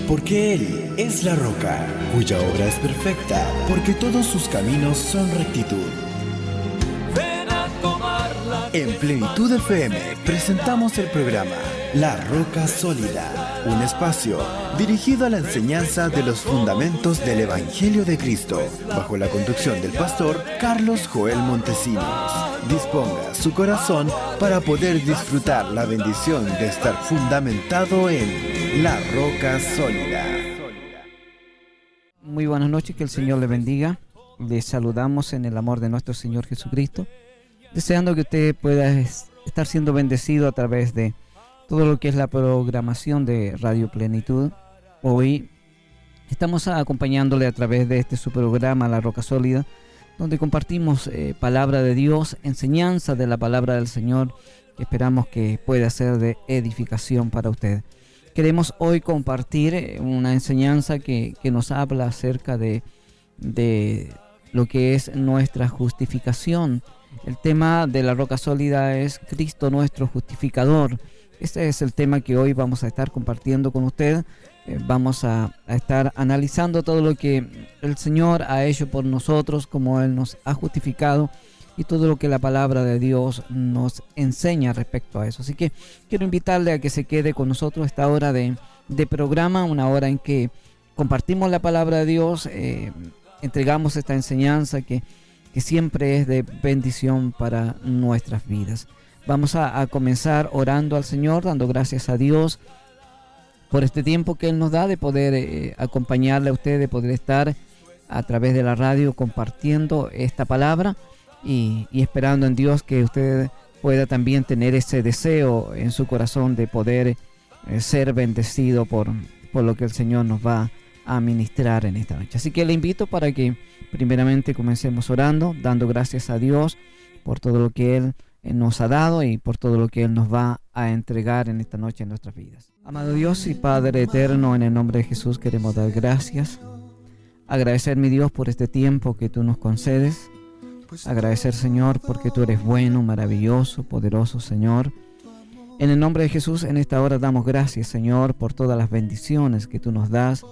Porque Él es la roca, cuya obra es perfecta, porque todos sus caminos son rectitud. En Plenitud FM presentamos el programa La Roca Sólida, un espacio dirigido a la enseñanza de los fundamentos del Evangelio de Cristo, bajo la conducción del pastor Carlos Joel Montesinos. Disponga su corazón para poder disfrutar la bendición de estar fundamentado en La Roca Sólida. Muy buenas noches, que el Señor le bendiga. Le saludamos en el amor de nuestro Señor Jesucristo, deseando que usted pueda estar siendo bendecido a través de todo lo que es la programación de Radio Plenitud. Hoy estamos acompañándole a través de su programa La Roca Sólida, donde compartimos palabra de Dios, enseñanza de la palabra del Señor, que esperamos que pueda ser de edificación para usted. Queremos hoy compartir una enseñanza que nos habla acerca de lo que es nuestra justificación. El tema de la roca sólida es Cristo nuestro justificador. Este es el tema que hoy vamos a estar compartiendo con usted. Vamos a estar analizando todo lo que el Señor ha hecho por nosotros, cómo Él nos ha justificado y todo lo que la palabra de Dios nos enseña respecto a eso. Así que quiero invitarle a que se quede con nosotros esta hora de programa, una hora en que compartimos la palabra de Dios, entregamos esta enseñanza que siempre es de bendición para nuestras vidas. Vamos a comenzar orando al Señor, dando gracias a Dios por este tiempo que Él nos da de poder acompañarle a usted, de poder estar a través de la radio compartiendo esta palabra y esperando en Dios que usted pueda también tener ese deseo en su corazón de poder ser bendecido por lo que el Señor nos va a ministrar en esta noche. Así que le invito para que primeramente comencemos orando, dando gracias a Dios por todo lo que Él nos ha dado y por todo lo que Él nos va a entregar en esta noche en nuestras vidas. Amado Dios y Padre eterno, en el nombre de Jesús queremos dar gracias, agradecer, mi Dios, por este tiempo que tú nos concedes, agradecer, Señor, porque tú eres bueno, maravilloso, poderoso, Señor. En el nombre de Jesús, en esta hora damos gracias, Señor, por todas las bendiciones que tú nos das,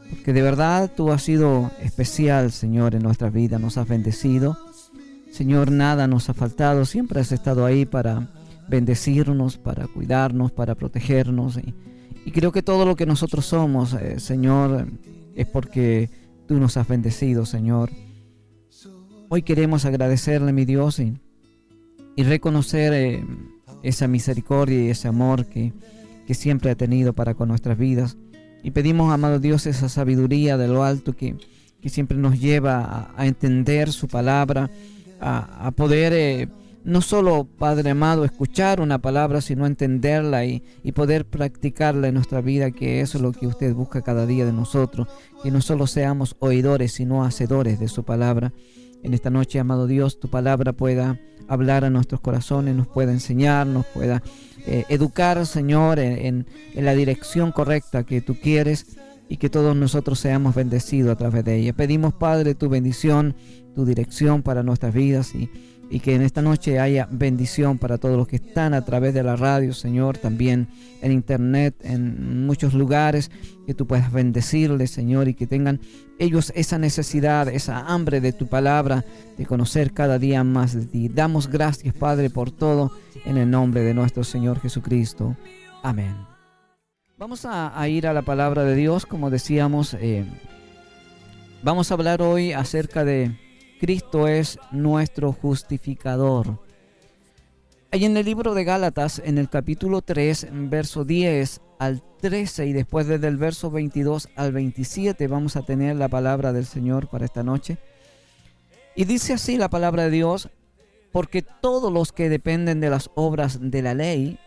porque de verdad tú has sido especial, Señor, en nuestra vida, nos has bendecido. Señor, nada nos ha faltado, siempre has estado ahí para bendecirnos, para cuidarnos, para protegernos. Y creo que todo lo que nosotros somos, Señor, es porque tú nos has bendecido, Señor. Hoy queremos agradecerle, mi Dios, y reconocer esa misericordia y ese amor que siempre ha tenido para con nuestras vidas. Y pedimos, amado Dios, esa sabiduría de lo alto que siempre nos lleva a entender su palabra, a poder, no solo, Padre amado, escuchar una palabra, sino entenderla y poder practicarla en nuestra vida, que eso es lo que usted busca cada día de nosotros, que no solo seamos oidores, sino hacedores de su palabra. En esta noche, amado Dios, tu palabra pueda hablar a nuestros corazones, nos pueda enseñar, nos pueda educar, Señor, en la dirección correcta que tú quieres, y que todos nosotros seamos bendecidos a través de ella. Pedimos, Padre, tu bendición, tu dirección para nuestras vidas y que en esta noche haya bendición para todos los que están a través de la radio, Señor, también en internet, en muchos lugares, que tú puedas bendecirles, Señor, y que tengan ellos esa necesidad, esa hambre de tu palabra, de conocer cada día más de ti. Damos gracias, Padre, por todo, en el nombre de nuestro Señor Jesucristo. Amén. Vamos a ir a la palabra de Dios, como decíamos. Vamos a hablar hoy acerca de Cristo es nuestro justificador. Ahí en el libro de Gálatas, en el capítulo 3, verso 10 al 13, y después desde el verso 22 al 27, vamos a tener la palabra del Señor para esta noche. Y dice así la palabra de Dios: porque todos los que dependen de las obras de la ley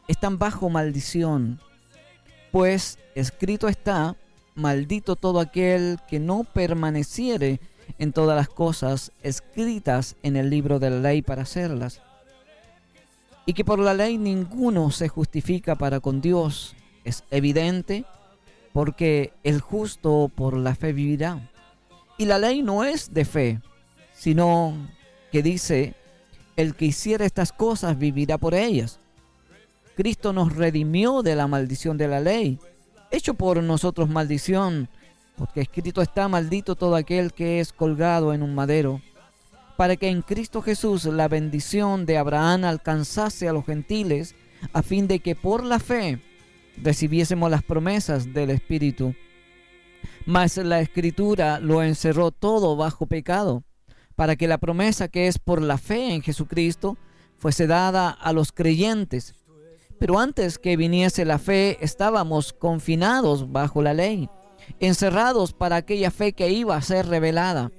están bajo maldición, pues escrito está: maldito todo aquel que no permaneciere en todas las cosas escritas en el libro de la ley para hacerlas. Y que por la ley ninguno se justifica para con Dios, es evidente, porque el justo por la fe vivirá. Y la ley no es de fe, sino que dice: el que hiciera estas cosas vivirá por ellas. Cristo nos redimió de la maldición de la ley, hecho por nosotros maldición, porque escrito está: maldito todo aquel que es colgado en un madero, para que en Cristo Jesús la bendición de Abraham alcanzase a los gentiles, a fin de que por la fe recibiésemos las promesas del Espíritu. Mas la Escritura lo encerró todo bajo pecado, para que la promesa que es por la fe en Jesucristo fuese dada a los creyentes. Pero antes que viniese la fe, estábamos confinados bajo la ley, encerrados para aquella fe que iba a ser revelada.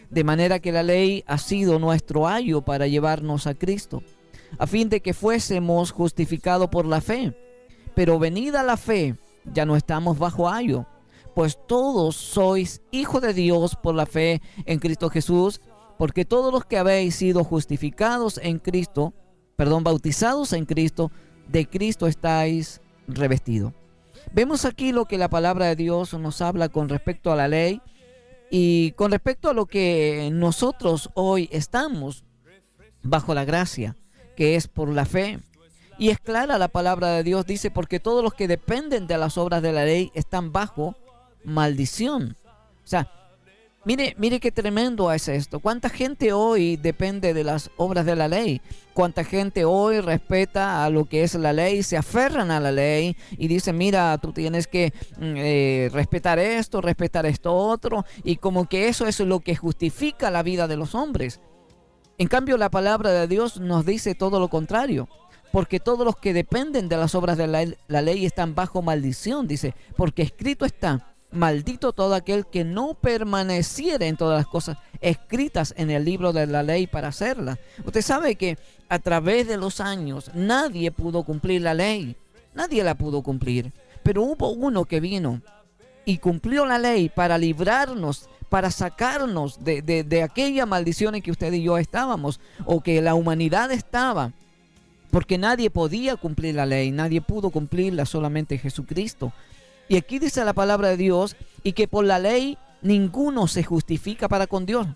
De manera que la ley ha sido nuestro ayo para llevarnos a Cristo, a fin de que fuésemos justificados por la fe. Pero venida la fe, ya no estamos bajo ayo, pues todos sois hijos de Dios por la fe en Cristo Jesús, porque todos los que habéis sido justificados en Cristo, bautizados en Cristo, de Cristo estáis revestidos. Vemos aquí lo que la palabra de Dios nos habla con respecto a la ley y con respecto a lo que nosotros hoy estamos bajo la gracia, que es por la fe. Y es clara la palabra de Dios, dice: porque todos los que dependen de las obras de la ley están bajo maldición. O sea, mire qué tremendo es esto. ¿Cuánta gente hoy depende de las obras de la ley? ¿Cuánta gente hoy respeta a lo que es la ley, se aferran a la ley y dicen: mira, tú tienes que respetar esto otro, y como que eso es lo que justifica la vida de los hombres? En cambio, la palabra de Dios nos dice todo lo contrario. Porque todos los que dependen de las obras de la ley están bajo maldición, dice, porque escrito está: maldito todo aquel que no permaneciere en todas las cosas escritas en el libro de la ley para hacerlas. Usted sabe que a través de los años nadie pudo cumplir la ley, nadie la pudo cumplir, pero hubo uno que vino y cumplió la ley para librarnos, para sacarnos de aquella maldición en que usted y yo estábamos, o que la humanidad estaba. Porque nadie podía cumplir la ley, nadie pudo cumplirla, solamente Jesucristo. Y aquí dice la palabra de Dios, y que por la ley ninguno se justifica para con Dios.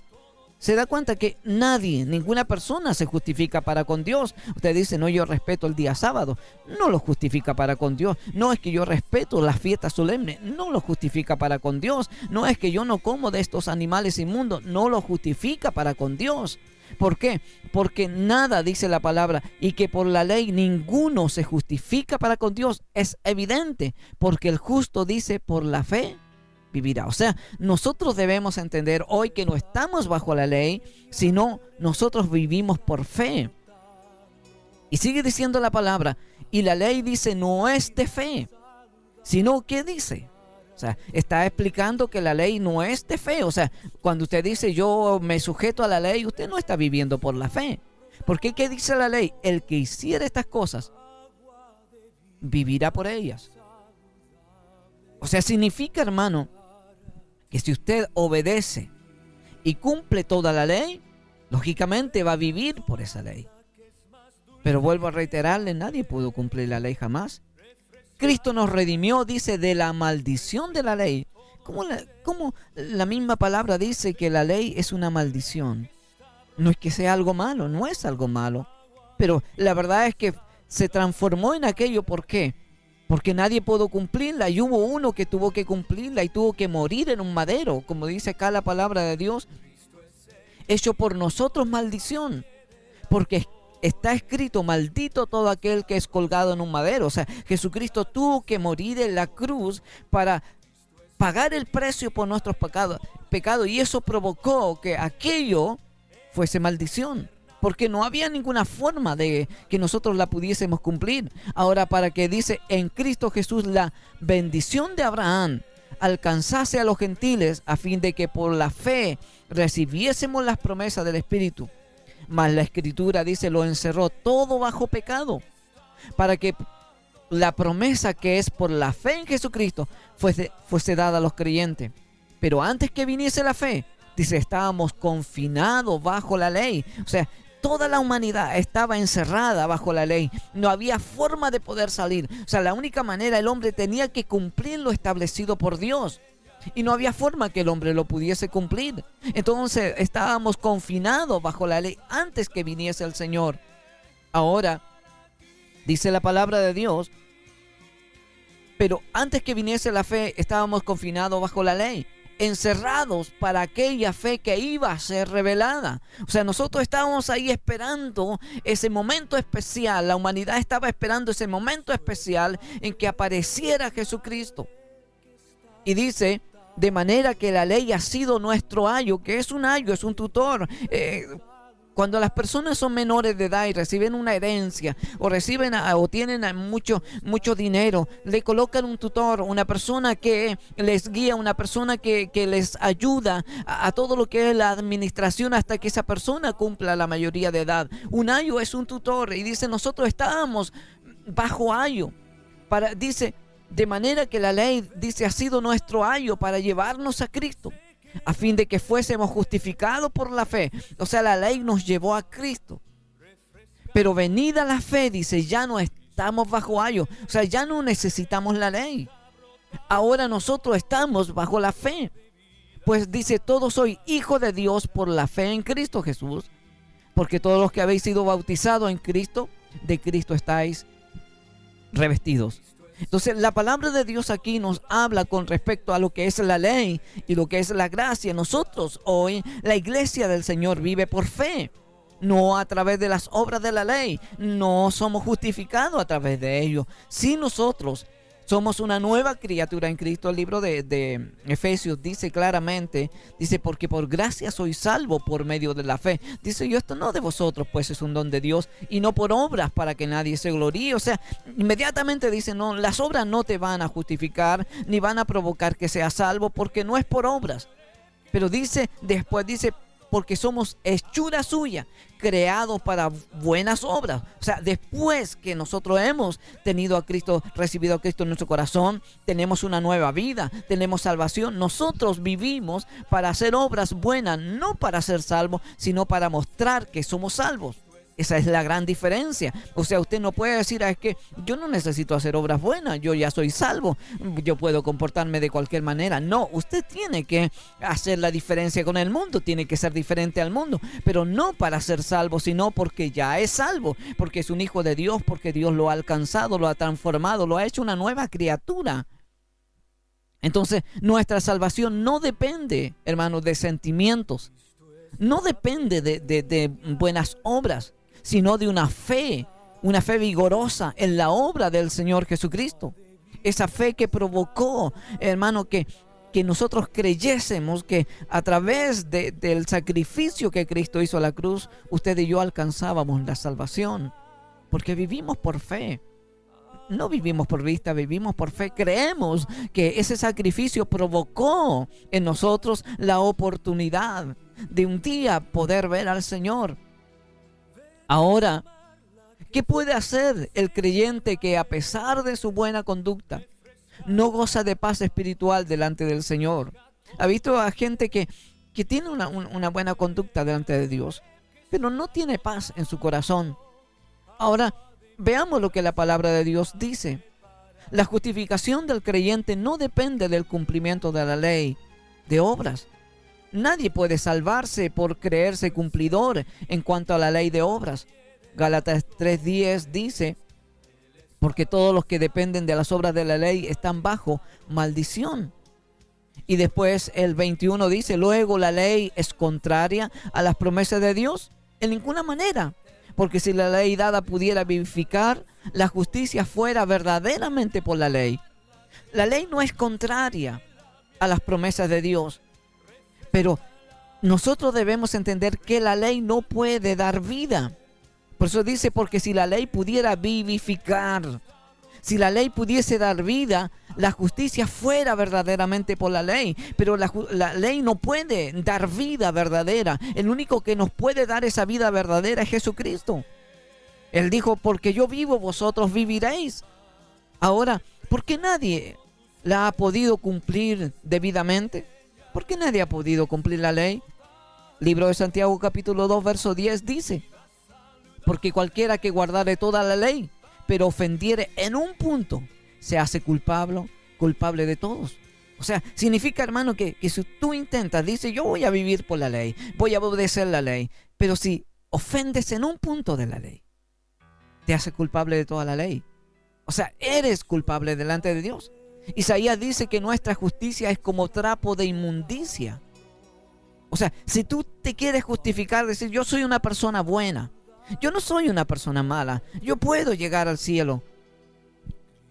Se da cuenta que nadie, ninguna persona se justifica para con Dios. Usted dice: no, yo respeto el día sábado. No lo justifica para con Dios. No es que yo respeto las fiestas solemnes. No lo justifica para con Dios. No es que yo no como de estos animales inmundos. No lo justifica para con Dios. ¿Por qué? Porque nada, dice la palabra, y que por la ley ninguno se justifica para con Dios. Es evidente, porque el justo dice: por la fe vivirá. O sea, nosotros debemos entender hoy que no estamos bajo la ley, sino nosotros vivimos por fe. Y sigue diciendo la palabra, y la ley dice: no es de fe, sino ¿qué dice? O sea, está explicando que la ley no es de fe. O sea, cuando usted dice: yo me sujeto a la ley, usted no está viviendo por la fe. Porque ¿qué dice la ley? El que hiciera estas cosas vivirá por ellas. O sea, significa, hermano, que si usted obedece y cumple toda la ley, lógicamente va a vivir por esa ley. Pero vuelvo a reiterarle, nadie pudo cumplir la ley jamás. Cristo nos redimió, dice, de la maldición de la ley. ¿Cómo la misma palabra dice que la ley es una maldición? No es que sea algo malo, no es algo malo. Pero la verdad es que se transformó en aquello. ¿Por qué? Porque nadie pudo cumplirla y hubo uno que tuvo que cumplirla y tuvo que morir en un madero, como dice acá la palabra de Dios, hecho por nosotros maldición. Porque está escrito: maldito todo aquel que es colgado en un madero. O sea, Jesucristo tuvo que morir en la cruz para pagar el precio por nuestros pecados, y eso provocó que aquello fuese maldición, porque no había ninguna forma de que nosotros la pudiésemos cumplir. Ahora, para que dice: en Cristo Jesús la bendición de Abraham alcanzase a los gentiles, a fin de que por la fe recibiésemos las promesas del Espíritu. Mas la Escritura dice: lo encerró todo bajo pecado, para que la promesa que es por la fe en Jesucristo fuese dada a los creyentes. Pero antes que viniese la fe, dice, estábamos confinados bajo la ley. O sea, toda la humanidad estaba encerrada bajo la ley. No había forma de poder salir. O sea, la única manera, el hombre tenía que cumplir lo establecido por Dios. Y no había forma que el hombre lo pudiese cumplir. Entonces estábamos confinados bajo la ley antes que viniese el Señor. Ahora, dice la palabra de Dios: Pero antes que viniese la fe, estábamos confinados bajo la ley, encerrados para aquella fe que iba a ser revelada. O sea, nosotros estábamos ahí esperando ese momento especial. La humanidad estaba esperando ese momento especial en que apareciera Jesucristo. Y dice, de manera que la ley ha sido nuestro ayo. ¿Qué es un ayo? Es un tutor. Cuando las personas son menores de edad y reciben una herencia o o tienen mucho dinero, le colocan un tutor, una persona que les guía, una persona que les ayuda a todo lo que es la administración hasta que esa persona cumpla la mayoría de edad. Un ayo es un tutor, y dice, nosotros estábamos bajo ayo. Dice, de manera que la ley, dice, ha sido nuestro ayo para llevarnos a Cristo, a fin de que fuésemos justificados por la fe. O sea, la ley nos llevó a Cristo. Pero venida la fe, dice, ya no estamos bajo ayo. O sea, ya no necesitamos la ley. Ahora nosotros estamos bajo la fe. Pues dice, todos sois hijos de Dios por la fe en Cristo Jesús. Porque todos los que habéis sido bautizados en Cristo, de Cristo estáis revestidos. Entonces la palabra de Dios aquí nos habla con respecto a lo que es la ley y lo que es la gracia. Nosotros hoy, la iglesia del Señor vive por fe, no a través de las obras de la ley. No somos justificados a través de ello. Sí, nosotros somos una nueva criatura en Cristo. El libro de Efesios dice claramente, dice, porque por gracia sois salvos por medio de la fe. Dice, yo esto no de vosotros, pues es un don de Dios, y no por obras para que nadie se gloríe. O sea, inmediatamente dice, no, las obras no te van a justificar, ni van a provocar que seas salvo, porque no es por obras. Pero dice, después dice, porque somos hechura suya, creados para buenas obras. O sea, después que nosotros hemos tenido a Cristo, recibido a Cristo en nuestro corazón, tenemos una nueva vida, tenemos salvación. Nosotros vivimos para hacer obras buenas, no para ser salvos, sino para mostrar que somos salvos. Esa es la gran diferencia. O sea, usted no puede decir, es que yo no necesito hacer obras buenas, yo ya soy salvo, yo puedo comportarme de cualquier manera. No, usted tiene que hacer la diferencia con el mundo, tiene que ser diferente al mundo, pero no para ser salvo, sino porque ya es salvo, porque es un hijo de Dios, porque Dios lo ha alcanzado, lo ha transformado, lo ha hecho una nueva criatura. Entonces, nuestra salvación no depende, hermanos, de sentimientos, no depende de buenas obras, sino de una fe vigorosa en la obra del Señor Jesucristo. Esa fe que provocó, hermano, que nosotros creyésemos que a través del sacrificio que Cristo hizo a la cruz, usted y yo alcanzábamos la salvación, porque vivimos por fe. No vivimos por vista, vivimos por fe. Creemos que ese sacrificio provocó en nosotros la oportunidad de un día poder ver al Señor. Ahora, ¿qué puede hacer el creyente que a pesar de su buena conducta no goza de paz espiritual delante del Señor? ¿Ha visto a gente que tiene una buena conducta delante de Dios, pero no tiene paz en su corazón? Ahora, veamos lo que la palabra de Dios dice. La justificación del creyente no depende del cumplimiento de la ley, de obras. Nadie puede salvarse por creerse cumplidor en cuanto a la ley de obras. Gálatas 3:10 dice, porque todos los que dependen de las obras de la ley están bajo maldición. Y después el 21 dice, luego la ley es contraria a las promesas de Dios. En ninguna manera. Porque si la ley dada pudiera vivificar, la justicia fuera verdaderamente por la ley. La ley no es contraria a las promesas de Dios. Pero nosotros debemos entender que la ley no puede dar vida. Por eso dice, porque si la ley pudiera vivificar, si la ley pudiese dar vida, la justicia fuera verdaderamente por la ley. Pero la ley no puede dar vida verdadera. El único que nos puede dar esa vida verdadera es Jesucristo. Él dijo, porque yo vivo, vosotros viviréis. Ahora, ¿por qué nadie la ha podido cumplir debidamente? ¿Por qué nadie ha podido cumplir la ley? Libro de Santiago capítulo 2 verso 10 dice, porque cualquiera que guardare toda la ley, pero ofendiere en un punto, se hace culpable de todos. O sea, significa, hermano, que si tú intentas, dice, yo voy a vivir por la ley, voy a obedecer la ley, pero si ofendes en un punto de la ley, te hace culpable de toda la ley. O sea, eres culpable delante de Dios. Isaías dice que nuestra justicia es como trapo de inmundicia. O sea, si tú te quieres justificar, decir, yo soy una persona buena, yo no soy una persona mala, yo puedo llegar al cielo.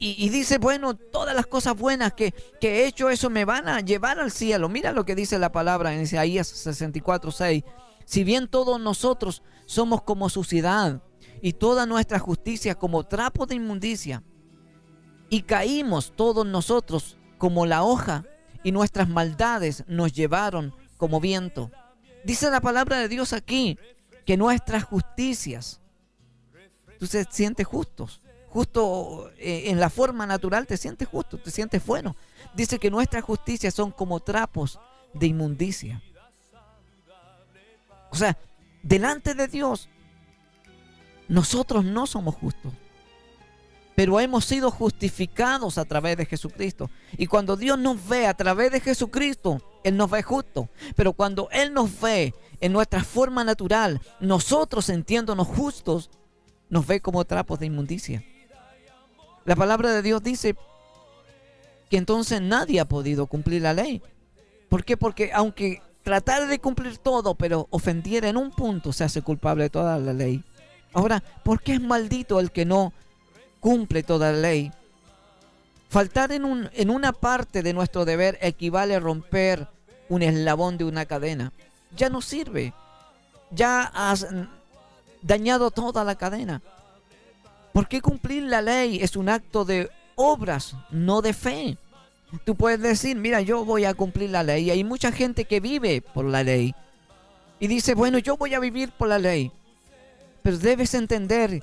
Y dice, bueno, todas las cosas buenas que he hecho, eso me van a llevar al cielo. Mira lo que dice la palabra en Isaías 64:6. Si bien todos nosotros somos como suciedad y toda nuestra justicia como trapo de inmundicia, y caímos todos nosotros como la hoja, y nuestras maldades nos llevaron como viento. Dice la palabra de Dios aquí que nuestras justicias, tú te sientes justo en la forma natural, te sientes justo, te sientes bueno. Dice que nuestras justicias son como trapos de inmundicia. O sea, delante de Dios, nosotros no somos justos, pero hemos sido justificados a través de Jesucristo. Y cuando Dios nos ve a través de Jesucristo, Él nos ve justo. Pero cuando Él nos ve en nuestra forma natural, nosotros sintiéndonos justos, nos ve como trapos de inmundicia. La palabra de Dios dice que entonces nadie ha podido cumplir la ley. ¿Por qué? Porque aunque tratara de cumplir todo, pero ofendiera en un punto, se hace culpable de toda la ley. Ahora, ¿por qué es maldito el que no cumple toda la ley? Faltar en una parte de nuestro deber equivale a romper un eslabón de una cadena. Ya no sirve. Ya has dañado toda la cadena. ¿Por qué cumplir la ley es un acto de obras, no de fe? Tú puedes decir, mira, yo voy a cumplir la ley. Y hay mucha gente que vive por la ley. Y dice, bueno, yo voy a vivir por la ley. Pero debes entender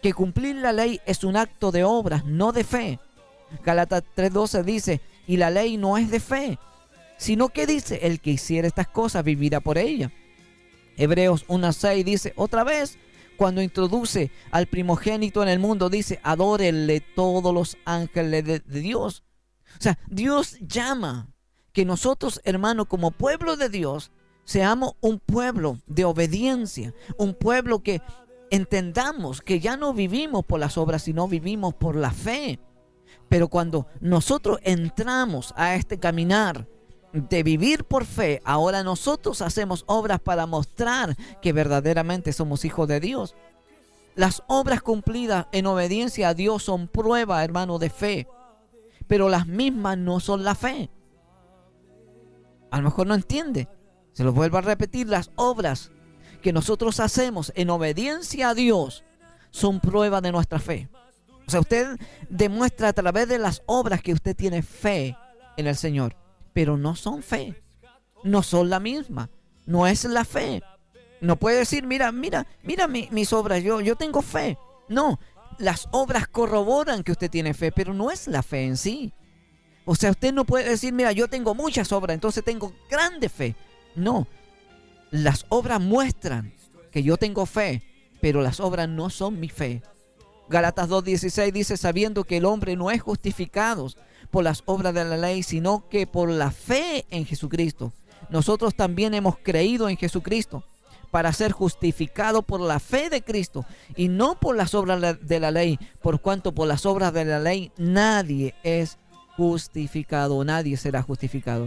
que cumplir la ley es un acto de obras, no de fe. Gálatas 3:12 dice, y la ley no es de fe, sino que dice, el que hiciera estas cosas vivirá por ella. Hebreos 1:6 dice, otra vez, cuando introduce al primogénito en el mundo, dice, adórenle todos los ángeles de Dios. O sea, Dios llama que nosotros, hermanos, como pueblo de Dios, seamos un pueblo de obediencia, un pueblo que entendamos que ya no vivimos por las obras, sino vivimos por la fe. Pero cuando nosotros entramos a este caminar de vivir por fe, ahora nosotros hacemos obras para mostrar que verdaderamente somos hijos de Dios. Las obras cumplidas en obediencia a Dios son prueba, hermano, de fe, pero las mismas no son la fe. A lo mejor no entiende. Se lo vuelvo a repetir, las obras que nosotros hacemos en obediencia a Dios son prueba de nuestra fe. O sea, usted demuestra a través de las obras que usted tiene fe en el Señor, pero no son fe, no son la misma, no es la fe. No puede decir, mira mis obras, yo tengo fe. No, las obras corroboran que usted tiene fe, pero no es la fe en sí. O sea, usted no puede decir, mira, yo tengo muchas obras, entonces tengo grande fe. No, las obras muestran que yo tengo fe, pero las obras no son mi fe. Gálatas 2:16 dice, sabiendo que el hombre no es justificado por las obras de la ley, sino que por la fe en Jesucristo. Nosotros también hemos creído en Jesucristo para ser justificados por la fe de Cristo y no por las obras de la ley, por cuanto por las obras de la ley nadie es justificado, nadie será justificado.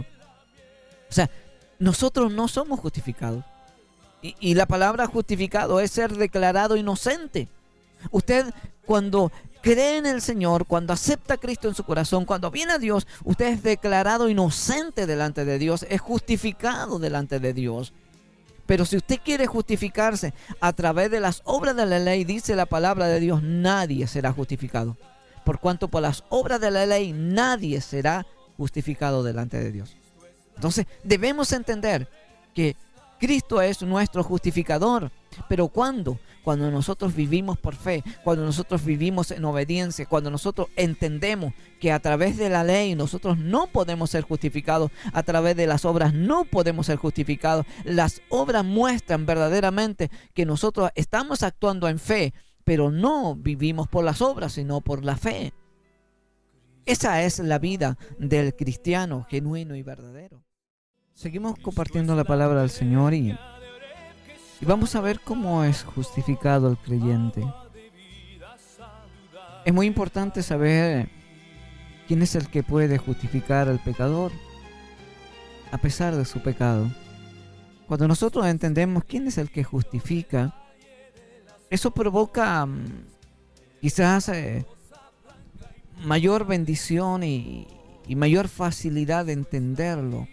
O sea, nosotros no somos justificados. Y la palabra justificado es ser declarado inocente. Usted cuando cree en el Señor, cuando acepta a Cristo en su corazón, cuando viene a Dios, usted es declarado inocente delante de Dios, es justificado delante de Dios. Pero si usted quiere justificarse a través de las obras de la ley, dice la palabra de Dios, nadie será justificado. Por cuanto por las obras de la ley nadie será justificado delante de Dios. Entonces debemos entender que Cristo es nuestro justificador. Pero ¿cuándo? Cuando nosotros vivimos por fe, cuando nosotros vivimos en obediencia, cuando nosotros entendemos que a través de la ley nosotros no podemos ser justificados, a través de las obras no podemos ser justificados. Las obras muestran verdaderamente que nosotros estamos actuando en fe, pero no vivimos por las obras, sino por la fe. Esa es la vida del cristiano genuino y verdadero. Seguimos compartiendo la palabra del Señor y vamos a ver cómo es justificado el creyente. Es muy importante saber quién es el que puede justificar al pecador a pesar de su pecado. Cuando nosotros entendemos quién es el que justifica, eso provoca quizás mayor bendición y mayor facilidad de entenderlo.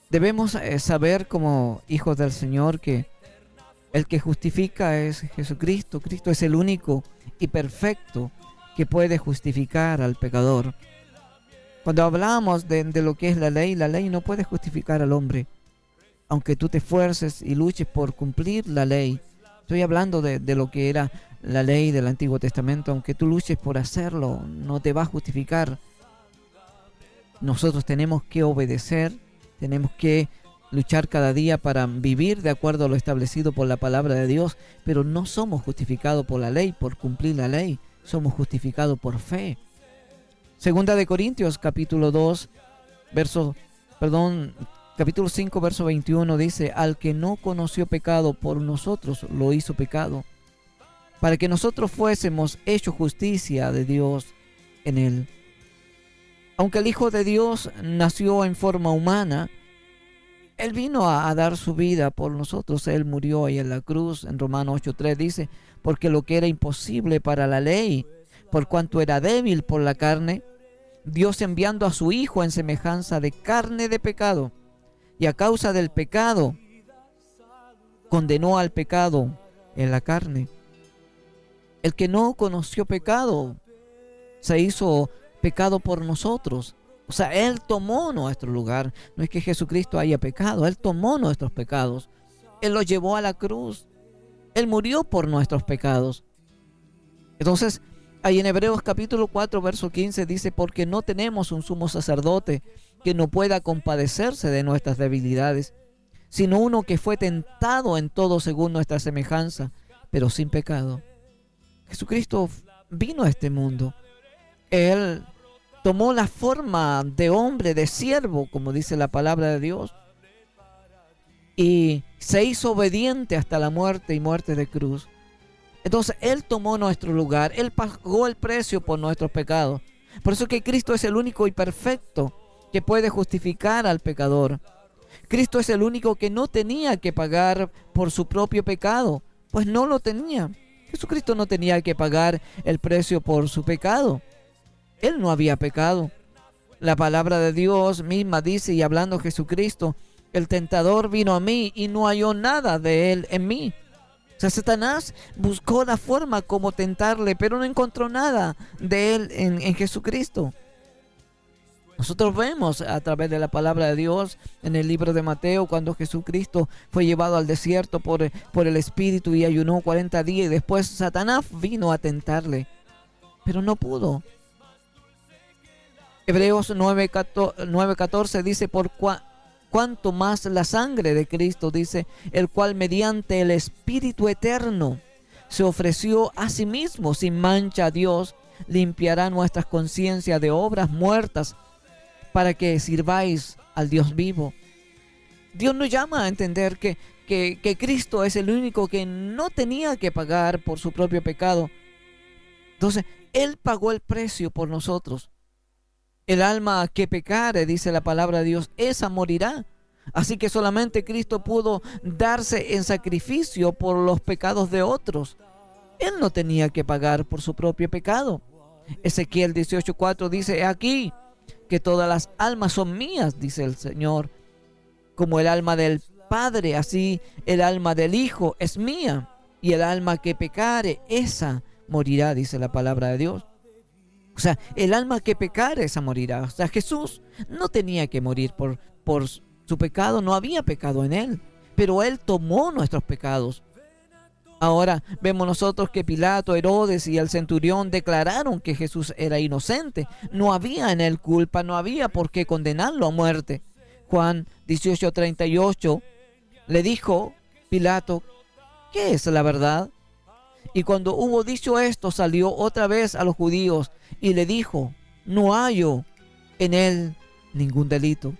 Debemos saber como hijos del Señor que el que justifica es Jesucristo. Cristo es el único y perfecto que puede justificar al pecador. Cuando hablamos de lo que es la ley no puede justificar al hombre. Aunque tú te esfuerces y luches por cumplir la ley, estoy hablando de lo que era la ley del Antiguo Testamento, aunque tú luches por hacerlo, no te va a justificar. Nosotros tenemos que obedecer, tenemos que luchar cada día para vivir de acuerdo a lo establecido por la palabra de Dios, pero no somos justificados por la ley, por cumplir la ley, somos justificados por fe. Segunda de Corintios, capítulo 5, verso 21 dice: al que no conoció pecado, por nosotros lo hizo pecado, para que nosotros fuésemos hechos justicia de Dios en él. Aunque el Hijo de Dios nació en forma humana, Él vino a dar su vida por nosotros. Él murió ahí en la cruz. En Romanos 8:3 dice: porque lo que era imposible para la ley, por cuanto era débil por la carne, Dios, enviando a su Hijo en semejanza de carne de pecado, y a causa del pecado, condenó al pecado en la carne. El que no conoció pecado se hizo pecado por nosotros. O sea, Él tomó nuestro lugar. No es que Jesucristo haya pecado, Él tomó nuestros pecados. Él los llevó a la cruz. Él murió por nuestros pecados. Entonces, ahí en Hebreos capítulo 4, verso 15 dice: porque no tenemos un sumo sacerdote que no pueda compadecerse de nuestras debilidades, sino uno que fue tentado en todo según nuestra semejanza, pero sin pecado. Jesucristo vino a este mundo. Él tomó la forma de hombre, de siervo, como dice la palabra de Dios, y se hizo obediente hasta la muerte y muerte de cruz. Entonces Él tomó nuestro lugar, Él pagó el precio por nuestros pecados. Por eso que Cristo es el único y perfecto que puede justificar al pecador. Cristo es el único que no tenía que pagar por su propio pecado, pues no lo tenía. Jesucristo no tenía que pagar el precio por su pecado. Él no había pecado. La palabra de Dios misma dice, y hablando Jesucristo: el tentador vino a mí y no halló nada de él en mí. O sea, Satanás buscó la forma como tentarle, pero no encontró nada de él en Jesucristo. Nosotros vemos a través de la palabra de Dios en el libro de Mateo, cuando Jesucristo fue llevado al desierto por el Espíritu y ayunó 40 días, y después Satanás vino a tentarle, pero no pudo. Hebreos 9:14 dice: por cuanto más la sangre de Cristo, dice, el cual mediante el Espíritu eterno se ofreció a sí mismo sin mancha a Dios, limpiará nuestras conciencias de obras muertas para que sirváis al Dios vivo. Dios nos llama a entender que Cristo es el único que no tenía que pagar por su propio pecado. Entonces, Él pagó el precio por nosotros. El alma que pecare, dice la palabra de Dios, esa morirá. Así que solamente Cristo pudo darse en sacrificio por los pecados de otros. Él no tenía que pagar por su propio pecado. Ezequiel 18:4 dice: aquí que todas las almas son mías, dice el Señor. Como el alma del Padre, así el alma del Hijo es mía. Y el alma que pecare, esa morirá, dice la palabra de Dios. O sea, el alma que pecare, esa morirá. O sea, Jesús no tenía que morir por su pecado, no había pecado en Él, pero Él tomó nuestros pecados. Ahora vemos nosotros que Pilato, Herodes y el centurión declararon que Jesús era inocente. No había en Él culpa, no había por qué condenarlo a muerte. Juan 18:38 le dijo Pilato: ¿qué es la verdad? Y cuando hubo dicho esto, salió otra vez a los judíos y le dijo: no hallo en él ningún delito.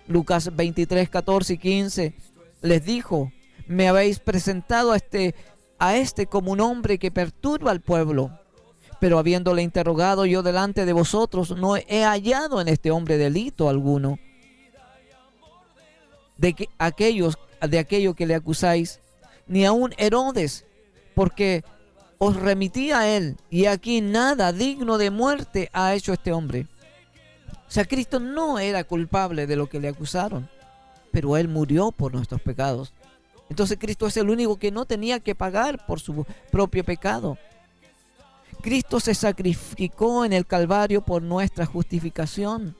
Lucas 23:14 y 15 les dijo: me habéis presentado a este a este como un hombre que perturba al pueblo. Pero habiéndole interrogado yo delante de vosotros, no he hallado en este hombre delito alguno de aquello que le acusáis, ni aun Herodes, porque os remití a él, y aquí nada digno de muerte ha hecho este hombre. O sea, Cristo no era culpable de lo que le acusaron, pero él murió por nuestros pecados. Entonces Cristo es el único que no tenía que pagar por su propio pecado. Cristo se sacrificó en el Calvario por nuestra justificación.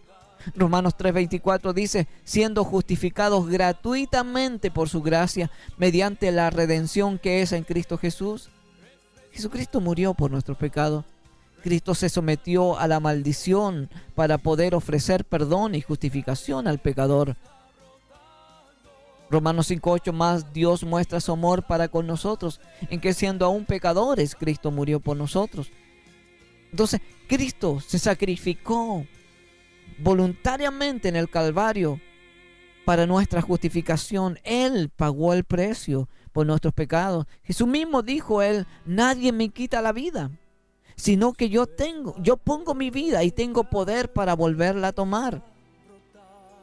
Romanos 3:24 dice, siendo justificados gratuitamente por su gracia, mediante la redención que es en Cristo Jesús. Jesucristo murió por nuestros pecados. Cristo se sometió a la maldición para poder ofrecer perdón y justificación al pecador. Romanos 5:8, más Dios muestra su amor para con nosotros, en que siendo aún pecadores, Cristo murió por nosotros. Entonces, Cristo se sacrificó voluntariamente en el Calvario para nuestra justificación. Él pagó el precio por nuestros pecados. Jesús mismo dijo, nadie me quita la vida, sino que yo pongo mi vida y tengo poder para volverla a tomar.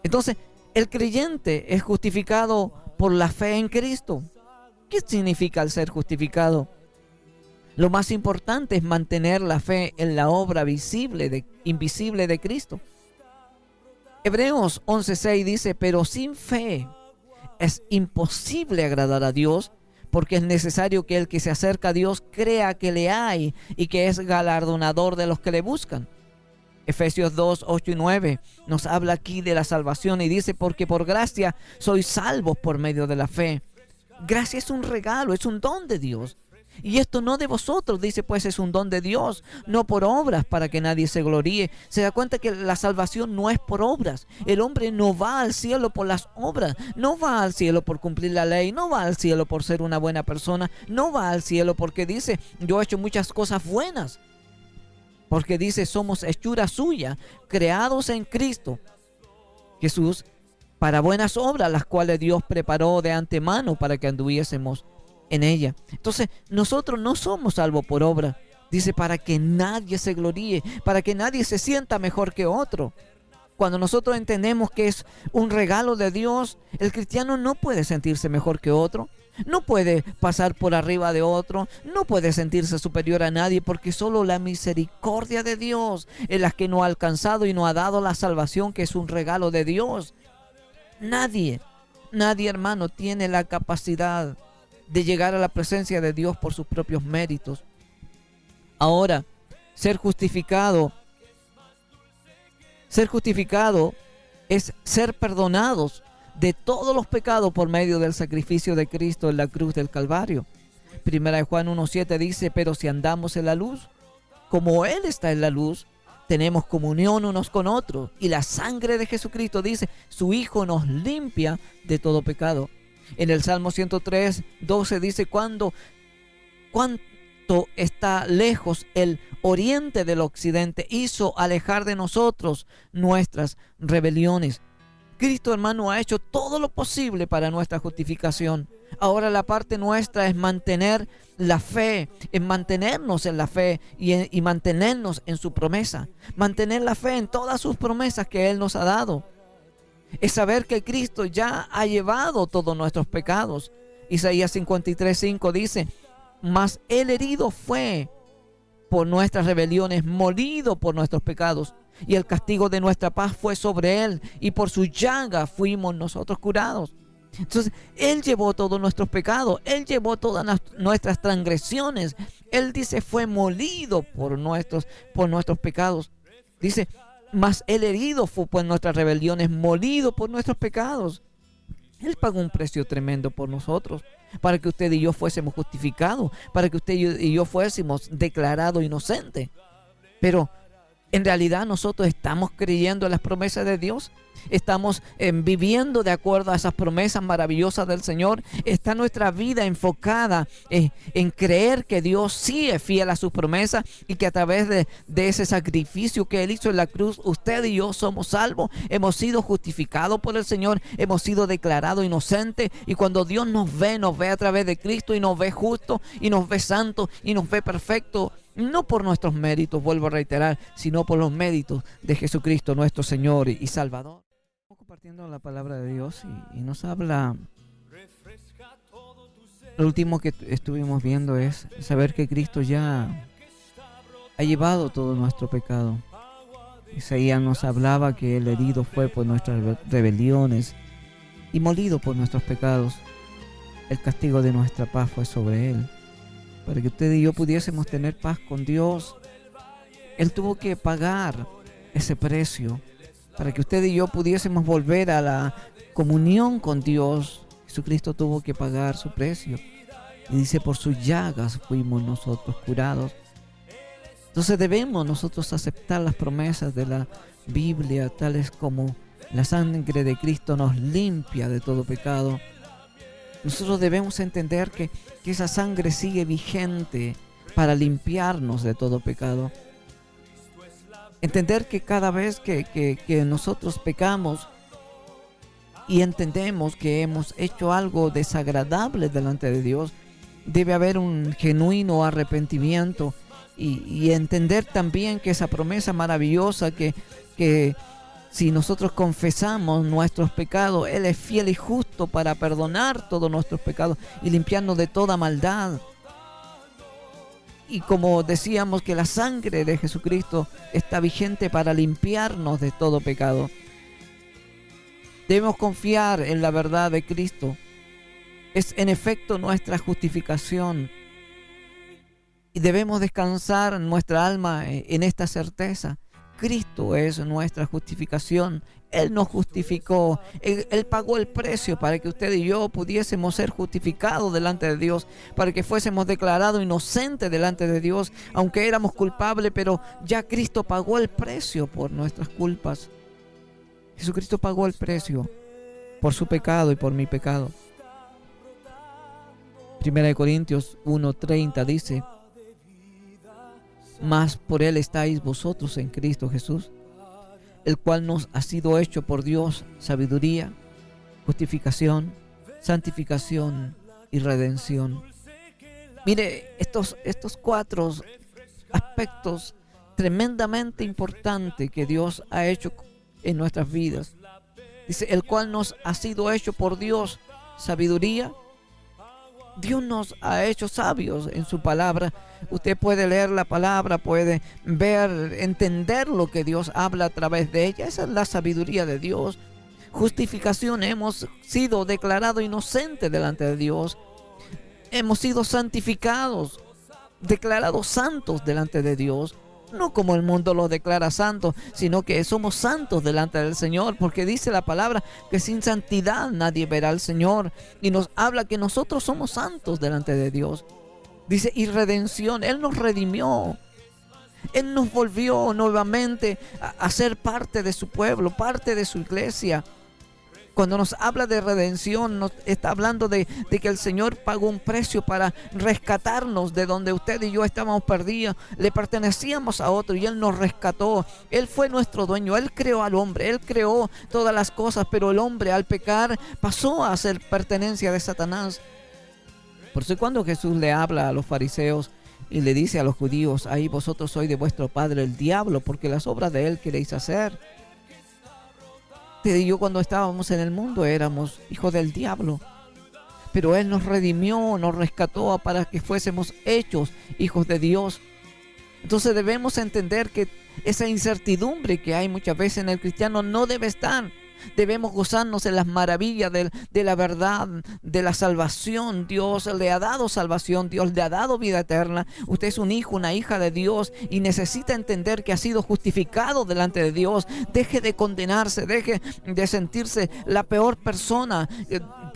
Entonces, el creyente es justificado por la fe en Cristo. ¿Qué significa el ser justificado? Lo más importante es mantener la fe en la obra invisible de Cristo. Hebreos 11:6 dice, pero sin fe es imposible agradar a Dios, porque es necesario que el que se acerca a Dios crea que le hay y que es galardonador de los que le buscan. Efesios 2:8 y 9 nos habla aquí de la salvación y dice, porque por gracia sois salvos por medio de la fe. Gracia es un regalo, es un don de Dios. Y esto no de vosotros, dice, pues es un don de Dios, no por obras para que nadie se gloríe. Se da cuenta que la salvación no es por obras. El hombre no va al cielo por las obras, no va al cielo por cumplir la ley, no va al cielo por ser una buena persona, no va al cielo porque dice, yo he hecho muchas cosas buenas. Porque dice, somos hechura suya, creados en Cristo Jesús para buenas obras, las cuales Dios preparó de antemano para que anduviésemos en ella. Entonces, nosotros no somos salvos por obra. Dice, para que nadie se gloríe, para que nadie se sienta mejor que otro. Cuando nosotros entendemos que es un regalo de Dios, el cristiano no puede sentirse mejor que otro. No puede pasar por arriba de otro, no puede sentirse superior a nadie, porque solo la misericordia de Dios es la que nos ha alcanzado y nos ha dado la salvación, que es un regalo de Dios. Nadie, hermano, tiene la capacidad de llegar a la presencia de Dios por sus propios méritos. Ahora, ser justificado es ser perdonados de todos los pecados por medio del sacrificio de Cristo en la cruz del Calvario. Primera de Juan 1:7 dice, pero si andamos en la luz, como Él está en la luz, tenemos comunión unos con otros, y la sangre de Jesucristo, dice, su Hijo nos limpia de todo pecado. En el Salmo 103:12 dice, cuánto está lejos el oriente del occidente, hizo alejar de nosotros nuestras rebeliones. Cristo, hermano, ha hecho todo lo posible para nuestra justificación. Ahora la parte nuestra es mantener la fe, en mantenernos en la fe y mantenernos en su promesa. Mantener la fe en todas sus promesas que Él nos ha dado. Es saber que Cristo ya ha llevado todos nuestros pecados. Isaías 53:5 dice, mas Él herido fue por nuestras rebeliones, molido por nuestros pecados, y el castigo de nuestra paz fue sobre Él, y por su llaga fuimos nosotros curados. Entonces, Él llevó todos nuestros pecados, Él llevó todas nuestras transgresiones. Él dice, fue molido por nuestros pecados. Dice, mas Él herido fue por nuestras rebeliones, molido por nuestros pecados. Él pagó un precio tremendo por nosotros, para que usted y yo fuésemos justificados, para que usted y yo fuésemos declarados inocentes. Pero En realidad nosotros estamos creyendo en las promesas de Dios. Estamos viviendo de acuerdo a esas promesas maravillosas del Señor. Está nuestra vida enfocada en creer que Dios sí es fiel a sus promesas y que a través de ese sacrificio que Él hizo en la cruz, usted y yo somos salvos. Hemos sido justificados por el Señor, hemos sido declarados inocentes, y cuando Dios nos ve a través de Cristo y nos ve justo y nos ve santo y nos ve perfecto. No por nuestros méritos, vuelvo a reiterar, sino por los méritos de Jesucristo, nuestro Señor y Salvador. Estamos compartiendo la palabra de Dios y nos habla. Lo último que estuvimos viendo es saber que Cristo ya ha llevado todo nuestro pecado. Isaías nos hablaba que el herido fue por nuestras rebeliones y molido por nuestros pecados. El castigo de nuestra paz fue sobre Él, para que usted y yo pudiésemos tener paz con Dios. Él tuvo que pagar ese precio para que usted y yo pudiésemos volver a la comunión con Dios. Jesucristo tuvo que pagar su precio. Y dice, por sus llagas fuimos nosotros curados. Entonces debemos nosotros aceptar las promesas de la Biblia, tales como la sangre de Cristo nos limpia de todo pecado. Nosotros debemos entender que esa sangre sigue vigente para limpiarnos de todo pecado. Entender que cada vez que nosotros pecamos y entendemos que hemos hecho algo desagradable delante de Dios, debe haber un genuino arrepentimiento y entender también que esa promesa maravillosa que si nosotros confesamos nuestros pecados, Él es fiel y justo para perdonar todos nuestros pecados y limpiarnos de toda maldad. Y como decíamos, que la sangre de Jesucristo está vigente para limpiarnos de todo pecado. Debemos confiar en la verdad de Cristo. Es en efecto nuestra justificación. Y debemos descansar nuestra alma en esta certeza. Cristo es nuestra justificación. Él nos justificó. Él pagó el precio para que usted y yo pudiésemos ser justificados delante de Dios, para que fuésemos declarados inocentes delante de Dios, aunque éramos culpables, pero ya Cristo pagó el precio por nuestras culpas. Jesucristo pagó el precio por su pecado y por mi pecado. 1 Corintios 1:30 dice: mas por Él estáis vosotros en Cristo Jesús, el cual nos ha sido hecho por Dios sabiduría, justificación, santificación y redención. Mire, estos 4 aspectos tremendamente importantes que Dios ha hecho en nuestras vidas. Dice, el cual nos ha sido hecho por Dios sabiduría. Dios nos ha hecho sabios en su palabra. Usted puede leer la palabra, puede ver, entender lo que Dios habla a través de ella. Esa es la sabiduría de Dios. Justificación, hemos sido declarados inocentes delante de Dios. Hemos sido santificados, declarados santos delante de Dios. No como el mundo los declara santos, sino que somos santos delante del Señor, porque dice la palabra que sin santidad nadie verá al Señor, y nos habla que nosotros somos santos delante de Dios. Dice, y redención, Él nos redimió, Él nos volvió nuevamente a ser parte de su pueblo, parte de su iglesia. Cuando nos habla de redención, nos está hablando de que el Señor pagó un precio para rescatarnos de donde usted y yo estábamos perdidos. Le pertenecíamos a otro y Él nos rescató. Él fue nuestro dueño. Él creó al hombre. Él creó todas las cosas, pero el hombre al pecar pasó a ser pertenencia de Satanás. Por eso cuando Jesús le habla a los fariseos y le dice a los judíos, ahí vosotros sois de vuestro padre el diablo, porque las obras de él queréis hacer. Y yo cuando estábamos en el mundo éramos hijos del diablo, pero Él nos redimió, nos rescató para que fuésemos hechos hijos de Dios. Entonces debemos entender que esa incertidumbre que hay muchas veces en el cristiano no debe estar. Debemos gozarnos en las maravillas de la verdad, de la salvación. Dios le ha dado salvación, Dios le ha dado vida eterna. Usted es un hijo, una hija de Dios y necesita entender que ha sido justificado delante de Dios. Deje de condenarse, deje de sentirse la peor persona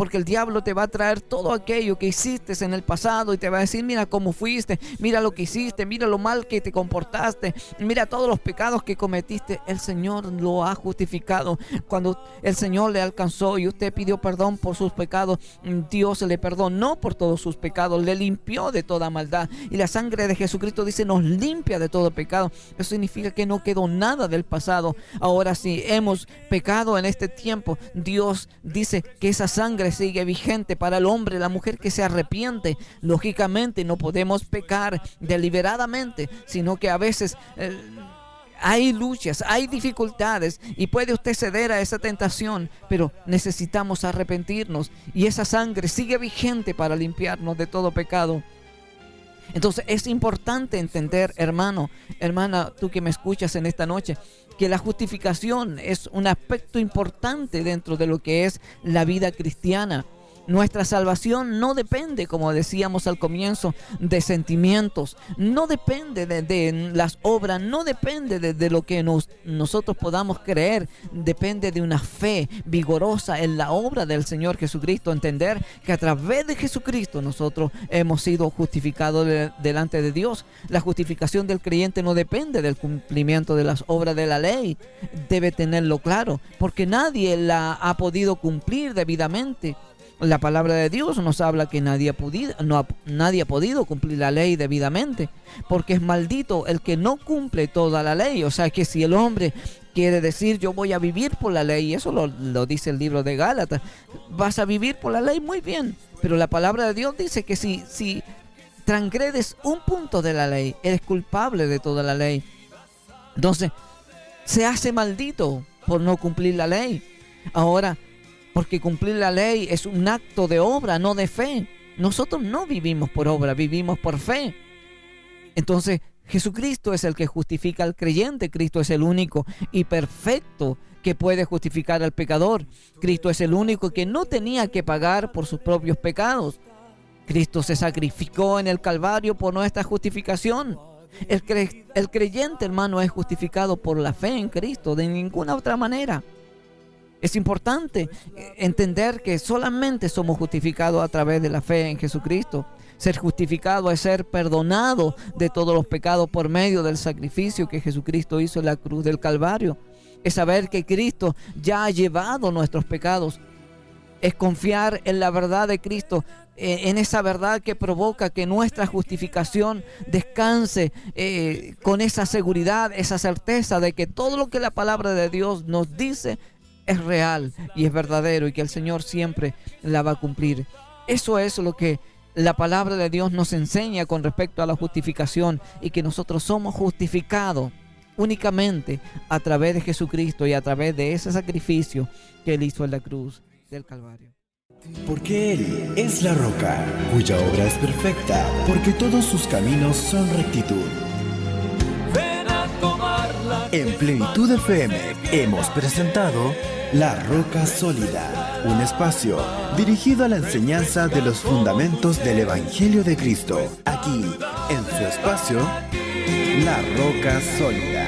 porque el diablo te va a traer todo aquello que hiciste en el pasado y te va a decir: mira cómo fuiste, mira lo que hiciste, mira lo mal que te comportaste, mira todos los pecados que cometiste. El Señor lo ha justificado. Cuando el Señor le alcanzó y usted pidió perdón por sus pecados, Dios le perdonó por todos sus pecados, le limpió de toda maldad, y la sangre de Jesucristo, dice, nos limpia de todo pecado. Eso significa que no quedó nada del pasado. Ahora, si hemos pecado en este tiempo, Dios dice que esa sangre sigue vigente para el hombre, la mujer que se arrepiente. Lógicamente no podemos pecar deliberadamente, sino que a veces hay luchas, hay dificultades, y puede usted ceder a esa tentación, pero necesitamos arrepentirnos, y esa sangre sigue vigente para limpiarnos de todo pecado. Entonces es importante entender, hermano, hermana, tú que me escuchas en esta noche, que la justificación es un aspecto importante dentro de lo que es la vida cristiana. Nuestra salvación no depende, como decíamos al comienzo, de sentimientos, no depende de las obras, no depende de lo que nosotros podamos creer, depende de una fe vigorosa en la obra del Señor Jesucristo. Entender que a través de Jesucristo nosotros hemos sido justificados delante de Dios. La justificación del creyente no depende del cumplimiento de las obras de la ley, debe tenerlo claro, porque nadie la ha podido cumplir debidamente. La palabra de Dios nos habla que nadie ha podido cumplir la ley debidamente, porque es maldito el que no cumple toda la ley. O sea que si el hombre quiere decir: yo voy a vivir por la ley, y eso lo dice el libro de Gálatas, vas a vivir por la ley, muy bien, pero la palabra de Dios dice que si transgredes un punto de la ley, eres culpable de toda la ley. Entonces se hace maldito por no cumplir la ley. Ahora, porque cumplir la ley es un acto de obra, no de fe. Nosotros no vivimos por obra, vivimos por fe. Entonces, Jesucristo es el que justifica al creyente. Cristo es el único y perfecto que puede justificar al pecador. Cristo es el único que no tenía que pagar por sus propios pecados. Cristo se sacrificó en el Calvario por nuestra justificación. El creyente, hermano, es justificado por la fe en Cristo, de ninguna otra manera. Es importante entender que solamente somos justificados a través de la fe en Jesucristo. Ser justificado es ser perdonado de todos los pecados por medio del sacrificio que Jesucristo hizo en la cruz del Calvario. Es saber que Cristo ya ha llevado nuestros pecados. Es confiar en la verdad de Cristo, en esa verdad que provoca que nuestra justificación descanse con esa seguridad, esa certeza de que todo lo que la palabra de Dios nos dice es real y es verdadero, y que el Señor siempre la va a cumplir. Eso es lo que la palabra de Dios nos enseña con respecto a la justificación, y que nosotros somos justificados únicamente a través de Jesucristo y a través de ese sacrificio que Él hizo en la cruz del Calvario. Porque Él es la roca, cuya obra es perfecta, porque todos sus caminos son rectitud. En Plenitud FM hemos presentado La Roca Sólida, un espacio dirigido a la enseñanza de los fundamentos del Evangelio de Cristo, aquí en su espacio La Roca Sólida.